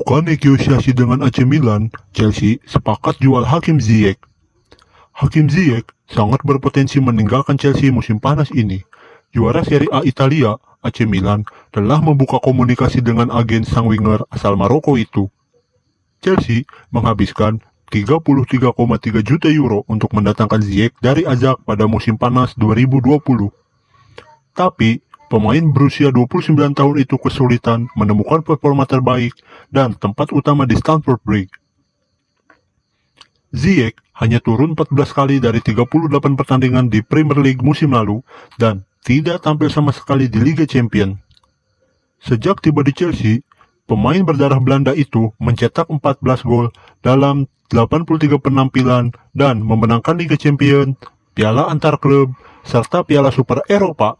Buka negosiasi dengan AC Milan, Chelsea sepakat jual Hakim Ziyech. Hakim Ziyech sangat berpotensi meninggalkan Chelsea musim panas ini. Juara Serie A Italia, AC Milan telah membuka komunikasi dengan agen sang winger asal Maroko itu. Chelsea menghabiskan 33,3 juta euro untuk mendatangkan Ziyech dari Ajax pada musim panas 2020. Tapi, pemain berusia 29 tahun itu kesulitan menemukan performa terbaik dan tempat utama di Stamford Bridge. Ziyech hanya turun 14 kali dari 38 pertandingan di Premier League musim lalu dan tidak tampil sama sekali di Liga Champions. Sejak tiba di Chelsea, pemain berdarah Belanda itu mencetak 14 gol dalam 83 penampilan dan memenangkan Liga Champions, Piala Antar Klub, serta Piala Super Eropa.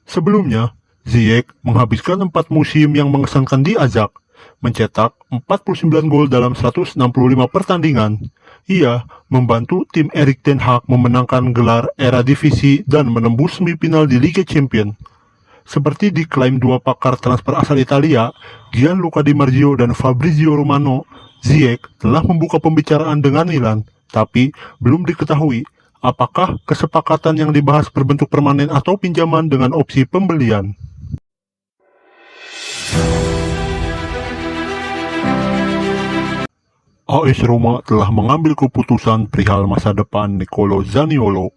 Sebelumnya, Ziyech menghabiskan 4 musim yang mengesankan di Ajax, mencetak 49 gol dalam 165 pertandingan. Ia membantu tim Erik ten Hag memenangkan gelar Eredivisie dan menembus semifinal di Liga Champions. Seperti diklaim dua pakar transfer asal Italia, Gianluca Di Marzio dan Fabrizio Romano, Ziyech telah membuka pembicaraan dengan Milan, tapi belum diketahui apakah kesepakatan yang dibahas berbentuk permanen atau pinjaman dengan opsi pembelian. AS Roma telah mengambil keputusan perihal masa depan Nicolo Zaniolo.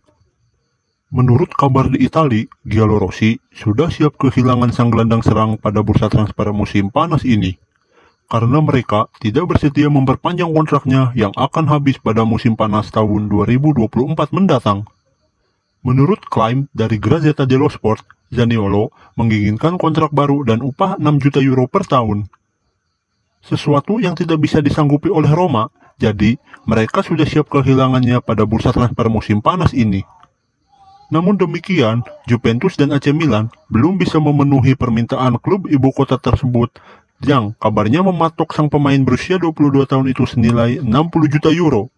Menurut kabar di Italia, Giallorossi sudah siap kehilangan sang gelandang serang pada bursa transfer musim panas ini, karena mereka tidak bersedia memperpanjang kontraknya yang akan habis pada musim panas tahun 2024 mendatang. Menurut klaim dari Gazzetta dello Sport, Zaniolo menginginkan kontrak baru dan upah 6 juta euro per tahun. Sesuatu yang tidak bisa disanggupi oleh Roma, jadi mereka sudah siap kehilangannya pada bursa transfer musim panas ini. Namun demikian, Juventus dan AC Milan belum bisa memenuhi permintaan klub ibu kota tersebut yang kabarnya mematok sang pemain berusia 22 tahun itu senilai 60 juta euro.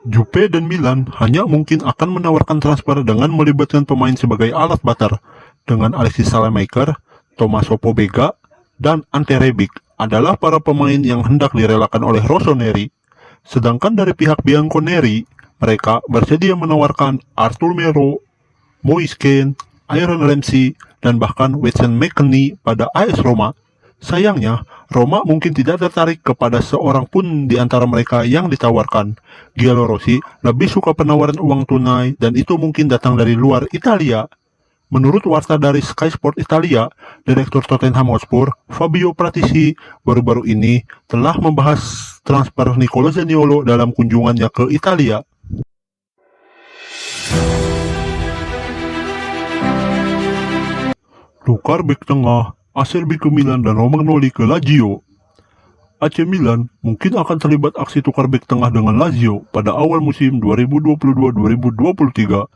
Juve dan Milan hanya mungkin akan menawarkan transfer dengan melibatkan pemain sebagai alat bakar, dengan Alexis Salemaker, Tommaso Pobega, dan Ante Rebic adalah para pemain yang hendak direlakan oleh Rossoneri. Sedangkan dari pihak Bianconeri, mereka bersedia menawarkan Arthur Melo, Moise Kean, Aaron Ramsey, dan bahkan Weston McKennie pada AS Roma. Sayangnya, Roma mungkin tidak tertarik kepada seorang pun di antara mereka yang ditawarkan. Giallorossi lebih suka penawaran uang tunai dan itu mungkin datang dari luar Italia. Menurut warta dari Sky Sport Italia, Direktur Tottenham Hotspur, Fabio Pratisi, baru-baru ini telah membahas transfer Nicolo Zaniolo dalam kunjungannya ke Italia. Tukar bek tengah, Acerbi ke Milan dan Romagnoli ke Lazio. AC Milan mungkin akan terlibat aksi tukar bek tengah dengan Lazio pada awal musim 2022-2023.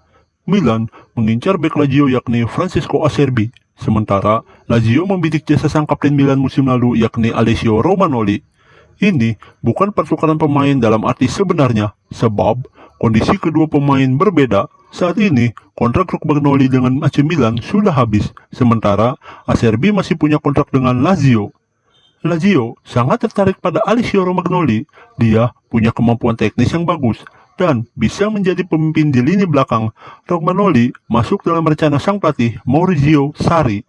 Milan mengincar bek Lazio yakni Francesco Acerbi, sementara Lazio membidik jasa sang kapten Milan musim lalu yakni Alessio Romagnoli. Ini bukan pertukaran pemain dalam arti sebenarnya, sebab kondisi kedua pemain berbeda. Saat ini, kontrak Romagnoli dengan AC Milan sudah habis, sementara Acerbi masih punya kontrak dengan Lazio. Lazio sangat tertarik pada Alessio Romagnoli. Dia punya kemampuan teknis yang bagus dan bisa menjadi pemimpin di lini belakang. Romagnoli masuk dalam rencana sang pelatih Maurizio Sarri.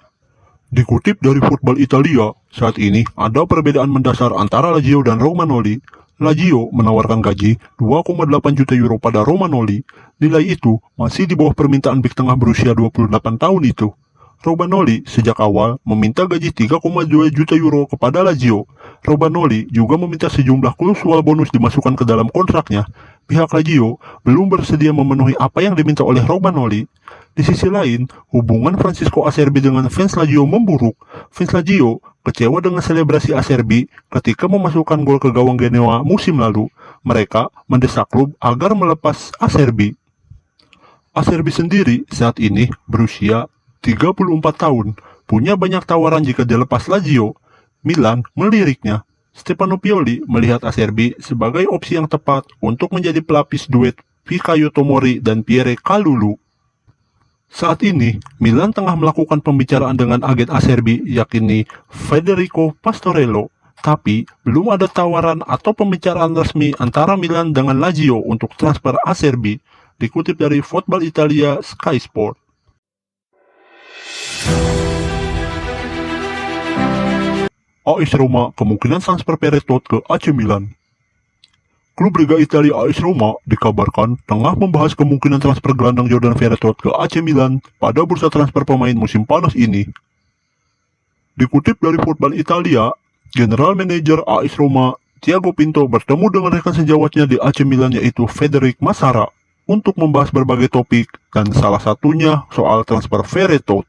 Dikutip dari Football Italia, saat ini ada perbedaan mendasar antara Lazio dan Romagnoli. Lazio menawarkan gaji 2,8 juta euro pada Romagnoli. Nilai itu masih di bawah permintaan bek tengah berusia 28 tahun itu. Romagnoli sejak awal meminta gaji 3,2 juta euro kepada Lazio. Romagnoli juga meminta sejumlah klausul bonus dimasukkan ke dalam kontraknya. Pihak Lazio belum bersedia memenuhi apa yang diminta oleh Romagnoli. Di sisi lain, hubungan Francesco Acerbi dengan fans Lazio memburuk. Fans Lazio kecewa dengan selebrasi Acerbi ketika memasukkan gol ke gawang Genoa musim lalu. Mereka mendesak klub agar melepas Acerbi. Acerbi sendiri saat ini berusia 34 tahun, punya banyak tawaran jika dilepas Lazio. Milan meliriknya. Stefano Pioli melihat Acerbi sebagai opsi yang tepat untuk menjadi pelapis duet Fikayo Tomori dan Pierre Kalulu. Saat ini, Milan tengah melakukan pembicaraan dengan agen Acerbi yakni Federico Pastorello. Tapi, belum ada tawaran atau pembicaraan resmi antara Milan dengan Lazio untuk transfer Acerbi, dikutip dari Football Italia Sky Sport. AS Roma kemungkinan transfer Perretot ke AC Milan. Klub Liga Italia AS Roma dikabarkan tengah membahas kemungkinan transfer gelandang Jordan Perretot ke AC Milan pada bursa transfer pemain musim panas ini. Dikutip dari Football Italia, General Manager AS Roma, Thiago Pinto bertemu dengan rekan sejawatnya di AC Milan yaitu Federic Massara untuk membahas berbagai topik dan salah satunya soal transfer Perretot.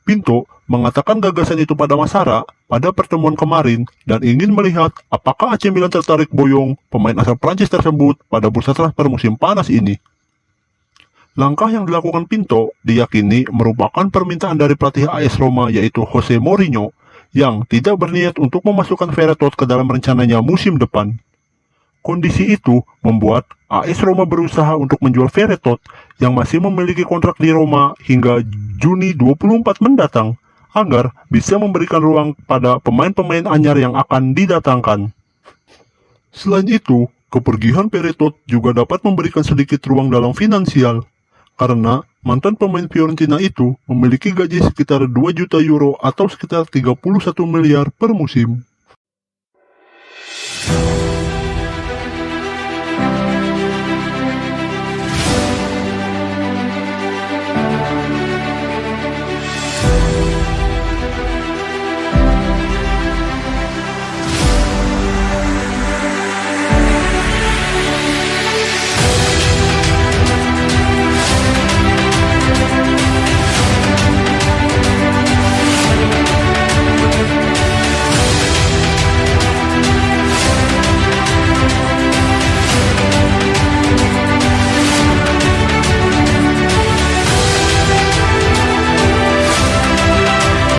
Pinto mengatakan gagasan itu pada Massara pada pertemuan kemarin dan ingin melihat apakah AC Milan tertarik boyong pemain asal Prancis tersebut pada bursa transfer musim panas ini. Langkah yang dilakukan Pinto diyakini merupakan permintaan dari pelatih AS Roma yaitu Jose Mourinho yang tidak berniat untuk memasukkan Perretot ke dalam rencananya musim depan. Kondisi itu membuat AS Roma berusaha untuk menjual Perretot yang masih memiliki kontrak di Roma hingga Juni 24 mendatang agar bisa memberikan ruang pada pemain-pemain anyar yang akan didatangkan. Selain itu, kepergian Perretot juga dapat memberikan sedikit ruang dalam finansial karena mantan pemain Fiorentina itu memiliki gaji sekitar 2 juta euro atau sekitar 31 miliar per musim.